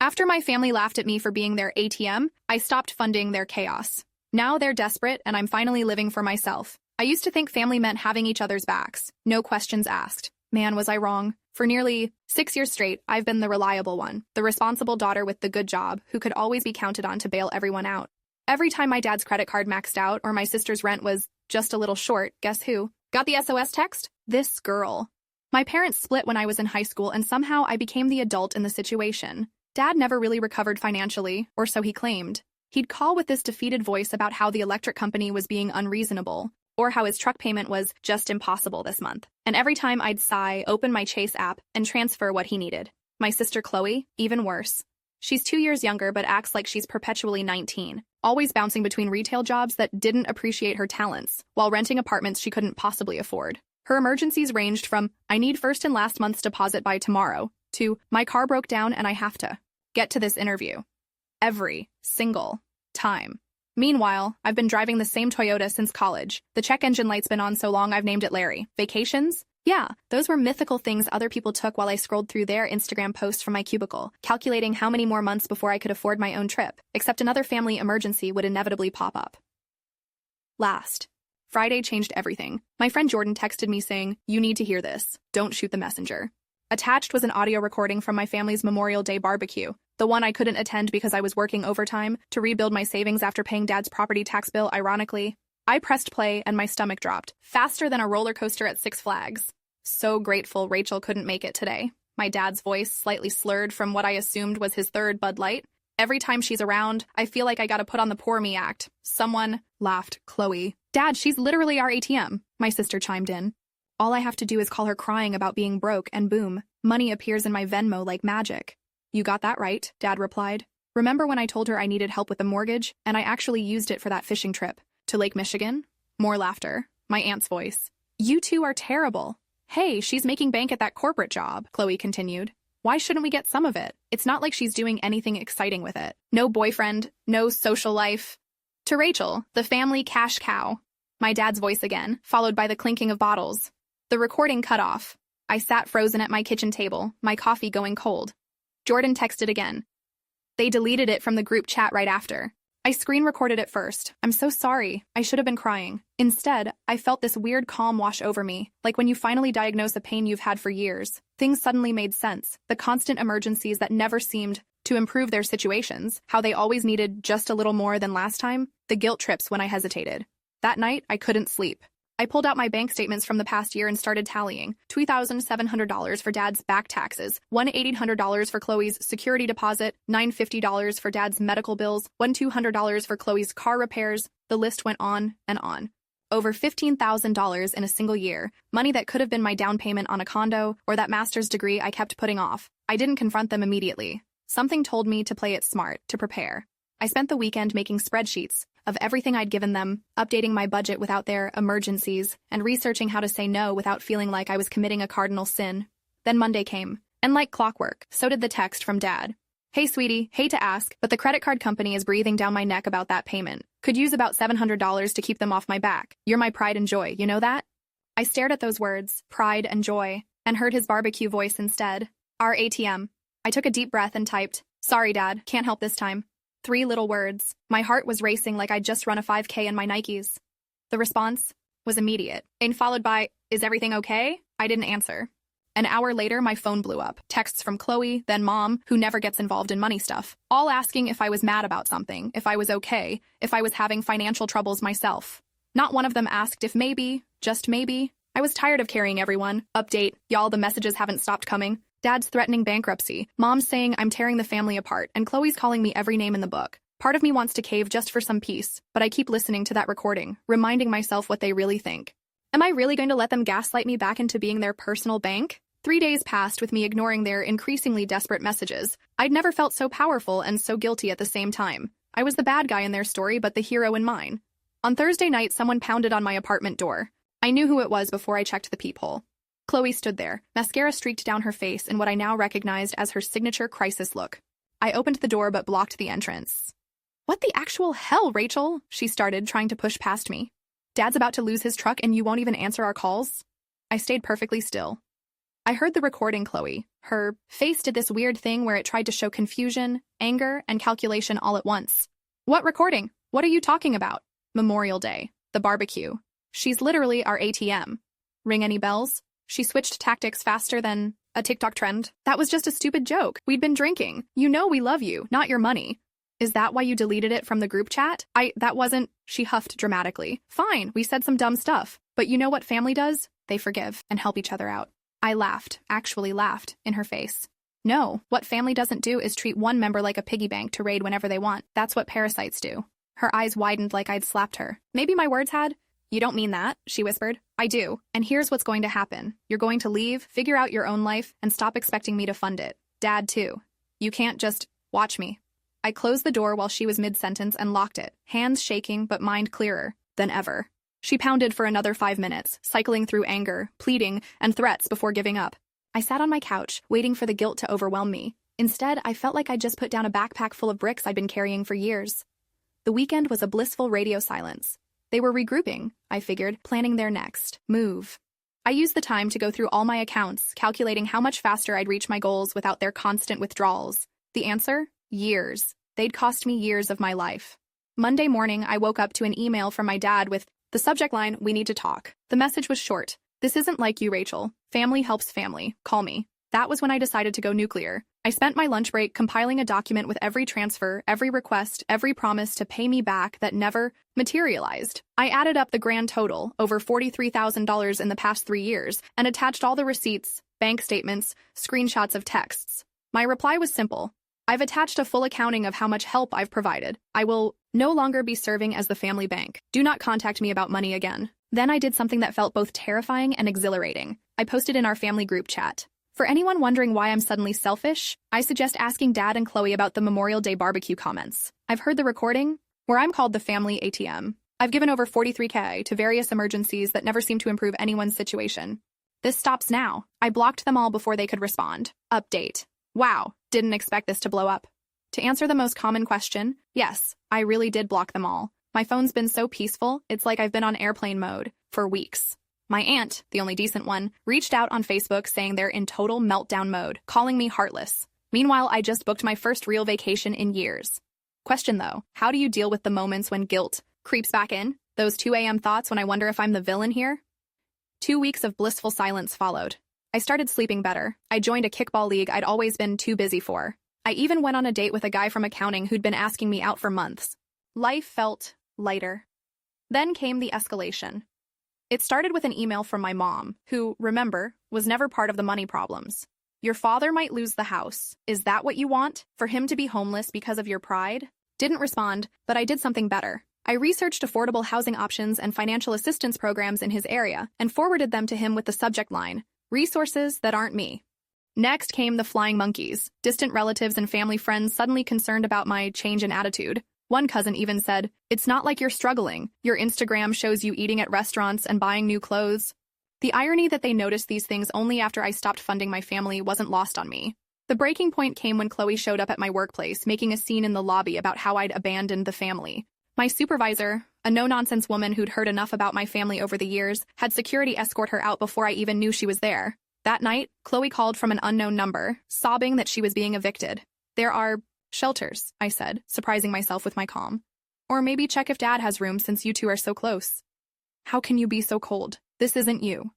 After my family laughed at me for being their ATM, I stopped funding their chaos. Now they're desperate, and I'm finally living for myself. I used to think family meant having each other's backs, no questions asked. Man, was I wrong. For nearly 6 years straight, I've been the reliable one, the responsible daughter with the good job, who could always be counted on to bail everyone out. Every time my dad's credit card maxed out or my sister's rent was just a little short, guess who? Got the SOS text? This girl. My parents split when I was in high school, and somehow I became the adult in the situation. Dad never really recovered financially, or so he claimed. He'd call with this defeated voice about how the electric company was being unreasonable, or how his truck payment was just impossible this month. And every time I'd sigh, open my Chase app, and transfer what he needed. My sister Chloe, even worse. She's 2 years younger but acts like she's perpetually 19, always bouncing between retail jobs that didn't appreciate her talents, while renting apartments she couldn't possibly afford. Her emergencies ranged from, I need first and last month's deposit by tomorrow, to, my car broke down and I have to get to this interview. Every single time. Meanwhile, I've been driving the same Toyota since college. The check engine light's been on so long I've named it Larry. Vacations? Yeah, those were mythical things other people took while I scrolled through their Instagram posts from my cubicle, calculating how many more months before I could afford my own trip, except another family emergency would inevitably pop up. Last Friday changed everything. My friend Jordan texted me saying, "You need to hear this. Don't shoot the messenger." Attached was an audio recording from my family's Memorial Day barbecue, the one I couldn't attend because I was working overtime to rebuild my savings after paying Dad's property tax bill, ironically. I pressed play and my stomach dropped, faster than a roller coaster at Six Flags. So grateful Rachel couldn't make it today. My dad's voice slightly slurred from what I assumed was his third Bud Light. Every time she's around, I feel like I gotta put on the poor me act. Someone laughed. Chloe. Dad, she's literally our ATM, my sister chimed in. All I have to do is call her crying about being broke, and boom, money appears in my Venmo like magic. You got that right, Dad replied. Remember when I told her I needed help with the mortgage, and I actually used it for that fishing trip to Lake Michigan? More laughter. My aunt's voice. You two are terrible. Hey, she's making bank at that corporate job, Chloe continued. Why shouldn't we get some of it? It's not like she's doing anything exciting with it. No boyfriend, no social life. To Rachel, the family cash cow. My dad's voice again, followed by the clinking of bottles. The recording cut off. I sat frozen at my kitchen table, my coffee going cold. Jordan texted again. They deleted it from the group chat right after. I screen recorded it first. I'm so sorry. I should have been crying. Instead, I felt this weird calm wash over me, like when you finally diagnose a pain you've had for years. Things suddenly made sense. The constant emergencies that never seemed to improve their situations, how they always needed just a little more than last time, the guilt trips when I hesitated. That night, I couldn't sleep. I pulled out my bank statements from the past year and started tallying. $2,700 for Dad's back taxes, $1,800 for Chloe's security deposit, $950 for Dad's medical bills, $1,200 for Chloe's car repairs. The list went on and on. Over $15,000 in a single year, money that could have been my down payment on a condo or that master's degree I kept putting off. I didn't confront them immediately. Something told me to play it smart, to prepare. I spent the weekend making spreadsheets of everything I'd given them, updating my budget without their emergencies, and researching how to say no without feeling like I was committing a cardinal sin. Then Monday came, and like clockwork, so did the text from Dad. Hey sweetie, hate to ask, but the credit card company is breathing down my neck about that payment. Could use about $700 to keep them off my back. You're my pride and joy, you know that? I stared at those words, pride and joy, and heard his barbecue voice instead. Our ATM. I took a deep breath and typed, sorry Dad, can't help this time. 3 little words. My heart was racing like I'd just run a 5K in my Nikes. The response was immediate, and followed by, is everything okay? I didn't answer. An hour later, my phone blew up. Texts from Chloe, then Mom, who never gets involved in money stuff, all asking if I was mad about something, if I was okay, if I was having financial troubles myself. Not one of them asked if maybe, just maybe. I was tired of carrying everyone. Update, y'all, the messages haven't stopped coming. Dad's threatening bankruptcy, Mom's saying I'm tearing the family apart, and Chloe's calling me every name in the book. Part of me wants to cave just for some peace, but I keep listening to that recording, reminding myself what they really think. Am I really going to let them gaslight me back into being their personal bank? 3 days passed with me ignoring their increasingly desperate messages. I'd never felt so powerful and so guilty at the same time. I was the bad guy in their story, but the hero in mine. On Thursday night, someone pounded on my apartment door. I knew who it was before I checked the peephole. Chloe stood there, mascara streaked down her face in what I now recognized as her signature crisis look. I opened the door but blocked the entrance. What the actual hell, Rachel? She started, trying to push past me. Dad's about to lose his truck and you won't even answer our calls? I stayed perfectly still. I heard the recording, Chloe. Her face did this weird thing where it tried to show confusion, anger, and calculation all at once. What recording? What are you talking about? Memorial Day. The barbecue. She's literally our ATM. Ring any bells? She switched tactics faster than a TikTok trend. That was just a stupid joke. We'd been drinking. You know we love you, not your money. Is that why you deleted it from the group chat? That wasn't, she huffed dramatically. Fine, we said some dumb stuff. But you know what family does? They forgive and help each other out. I laughed, actually laughed, in her face. No, what family doesn't do is treat one member like a piggy bank to raid whenever they want. That's what parasites do. Her eyes widened like I'd slapped her. Maybe my words had. You don't mean that, she whispered. I do, and here's what's going to happen. You're going to leave, figure out your own life, and stop expecting me to fund it. Dad, too. You can't just watch me. I closed the door while she was mid-sentence and locked it, hands shaking but mind clearer than ever. She pounded for another 5 minutes, cycling through anger, pleading, and threats before giving up. I sat on my couch, waiting for the guilt to overwhelm me. Instead, I felt like I'd just put down a backpack full of bricks I'd been carrying for years. The weekend was a blissful radio silence. They were regrouping, I figured, planning their next move. I used the time to go through all my accounts, calculating how much faster I'd reach my goals without their constant withdrawals. The answer? Years. They'd cost me years of my life. Monday morning, I woke up to an email from my dad with the subject line, "We need to talk." The message was short. This isn't like you, Rachel. Family helps family. Call me. That was when I decided to go nuclear. I spent my lunch break compiling a document with every transfer, every request, every promise to pay me back that never materialized. I added up the grand total, over $43,000 in the past 3 years, and attached all the receipts, bank statements, screenshots of texts. My reply was simple. I've attached a full accounting of how much help I've provided. I will no longer be serving as the family bank. Do not contact me about money again. Then I did something that felt both terrifying and exhilarating. I posted in our family group chat. For anyone wondering why I'm suddenly selfish, I suggest asking Dad and Chloe about the Memorial Day barbecue comments. I've heard the recording, where I'm called the family ATM. I've given over $43K to various emergencies that never seem to improve anyone's situation. This stops now. I blocked them all before they could respond. Update. Wow, didn't expect this to blow up. To answer the most common question, yes, I really did block them all. My phone's been so peaceful, it's like I've been on airplane mode for weeks. My aunt, the only decent one, reached out on Facebook saying they're in total meltdown mode, calling me heartless. Meanwhile, I just booked my first real vacation in years. Question though, how do you deal with the moments when guilt creeps back in? Those 2 a.m. thoughts when I wonder if I'm the villain here? 2 weeks of blissful silence followed. I started sleeping better. I joined a kickball league I'd always been too busy for. I even went on a date with a guy from accounting who'd been asking me out for months. Life felt lighter. Then came the escalation. It started with an email from my mom, who, remember, was never part of the money problems. Your father might lose the house. Is that what you want? For him to be homeless because of your pride? Didn't respond, but I did something better. I researched affordable housing options and financial assistance programs in his area and forwarded them to him with the subject line, resources that aren't me. Next came the flying monkeys, distant relatives and family friends suddenly concerned about my change in attitude. One cousin even said, "It's not like you're struggling. Your Instagram shows you eating at restaurants and buying new clothes." The irony that they noticed these things only after I stopped funding my family wasn't lost on me. The breaking point came when Chloe showed up at my workplace, making a scene in the lobby about how I'd abandoned the family. My supervisor, a no-nonsense woman who'd heard enough about my family over the years, had security escort her out before I even knew she was there. That night, Chloe called from an unknown number, sobbing that she was being evicted. "There are shelters," I said, surprising myself with my calm. "Or maybe check if Dad has room since you two are so close." "How can you be so cold? This isn't you."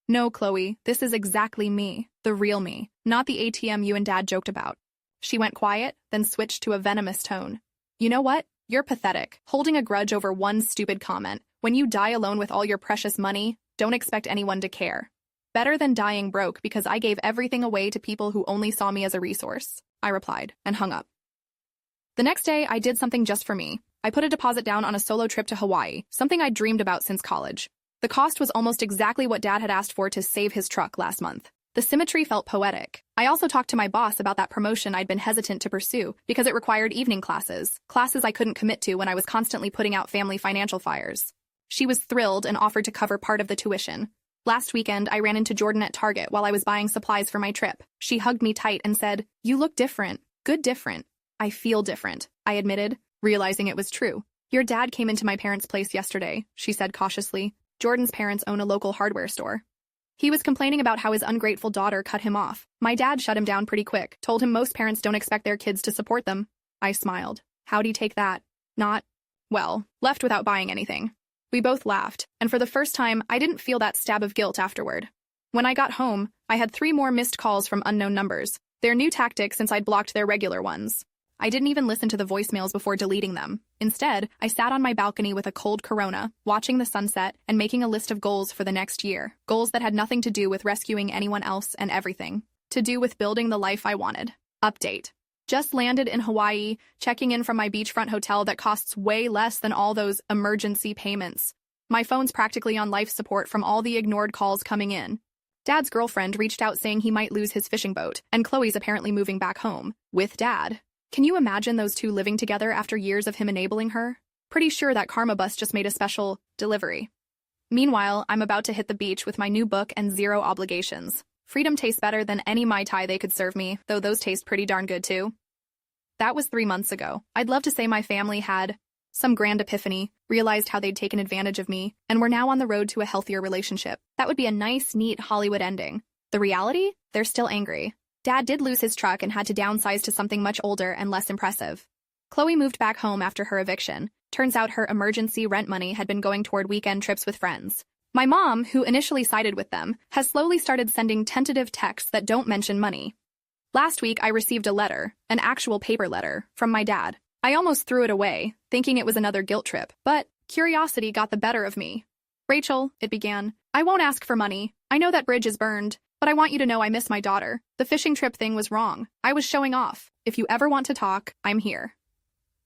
"No, Chloe, this is exactly me, the real me, not the ATM you and Dad joked about." She went quiet, then switched to a venomous tone. "You know what? You're pathetic, holding a grudge over one stupid comment. When you die alone with all your precious money, don't expect anyone to care. Better than dying broke because I gave everything away to people who only saw me as a resource," I replied, and hung up. The next day, I did something just for me. I put a deposit down on a solo trip to Hawaii, something I'd dreamed about since college. The cost was almost exactly what Dad had asked for to save his truck last month. The symmetry felt poetic. I also talked to my boss about that promotion I'd been hesitant to pursue because it required evening classes I couldn't commit to when I was constantly putting out family financial fires. She was thrilled and offered to cover part of the tuition. Last weekend, I ran into Jordan at Target while I was buying supplies for my trip. She hugged me tight and said, "You look different. Good different." "I feel different," I admitted, realizing it was true. "Your dad came into my parents' place yesterday," she said cautiously. Jordan's parents own a local hardware store. He was complaining about how his ungrateful daughter cut him off. My dad shut him down pretty quick, told him most parents don't expect their kids to support them. I smiled. How'd he take that? Not, well, left without buying anything. We both laughed, and for the first time, I didn't feel that stab of guilt afterward. When I got home, I had 3 more missed calls from unknown numbers. Their new tactic since I'd blocked their regular ones. I didn't even listen to the voicemails before deleting them. Instead, I sat on my balcony with a cold Corona, watching the sunset and making a list of goals for the next year. Goals that had nothing to do with rescuing anyone else and everything to do with building the life I wanted. Update. Just landed in Hawaii, checking in from my beachfront hotel that costs way less than all those emergency payments. My phone's practically on life support from all the ignored calls coming in. Dad's girlfriend reached out saying he might lose his fishing boat, and Chloe's apparently moving back home with Dad. Can you imagine those two living together after years of him enabling her? Pretty sure that karma bus just made a special delivery. Meanwhile, I'm about to hit the beach with my new book and 0 obligations. Freedom tastes better than any Mai Tai they could serve me, though those taste pretty darn good too. That was 3 months ago. I'd love to say my family had some grand epiphany, realized how they'd taken advantage of me, and were now on the road to a healthier relationship. That would be a nice, neat Hollywood ending. The reality? They're still angry. Dad did lose his truck and had to downsize to something much older and less impressive. Chloe moved back home after her eviction. Turns out her emergency rent money had been going toward weekend trips with friends. My mom, who initially sided with them, has slowly started sending tentative texts that don't mention money. Last week, I received a letter, an actual paper letter, from my dad. I almost threw it away, thinking it was another guilt trip, but curiosity got the better of me. Rachel, it began, I won't ask for money. I know that bridge is burned, but I want you to know I miss my daughter. The fishing trip thing was wrong. I was showing off. If you ever want to talk, I'm here.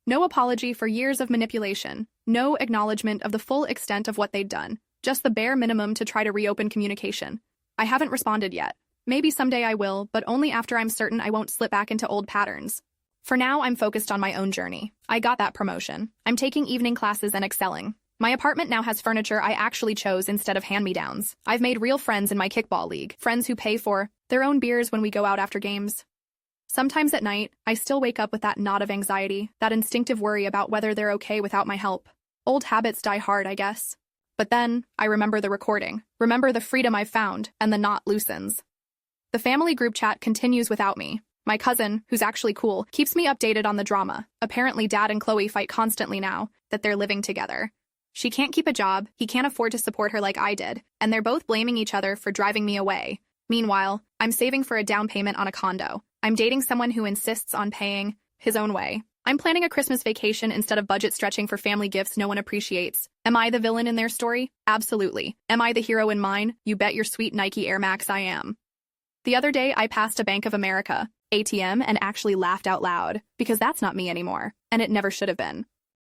No apology for years of manipulation. No acknowledgement of the full extent of what they'd done. Just the bare minimum to try to reopen communication. I haven't responded yet. Maybe someday I will, but only after I'm certain I won't slip back into old patterns. For now, I'm focused on my own journey. I got that promotion. I'm taking evening classes and excelling. My apartment now has furniture I actually chose instead of hand-me-downs. I've made real friends in my kickball league, friends who pay for their own beers when we go out after games. Sometimes at night, I still wake up with that knot of anxiety, that instinctive worry about whether they're okay without my help. Old habits die hard, I guess. But then, I remember the recording, remember the freedom I've found, and the knot loosens. The family group chat continues without me. My cousin, who's actually cool, keeps me updated on the drama. Apparently Dad and Chloe fight constantly now that they're living together. She can't keep a job, he can't afford to support her like I did, and they're both blaming each other for driving me away. Meanwhile, I'm saving for a down payment on a condo. I'm dating someone who insists on paying his own way. I'm planning a Christmas vacation instead of budget stretching for family gifts no one appreciates. Am I the villain in their story? Absolutely. Am I the hero in mine? You bet your sweet Nike Air Max I am. The other day, I passed a Bank of America ATM and actually laughed out loud, because that's not me anymore, and it never should have been.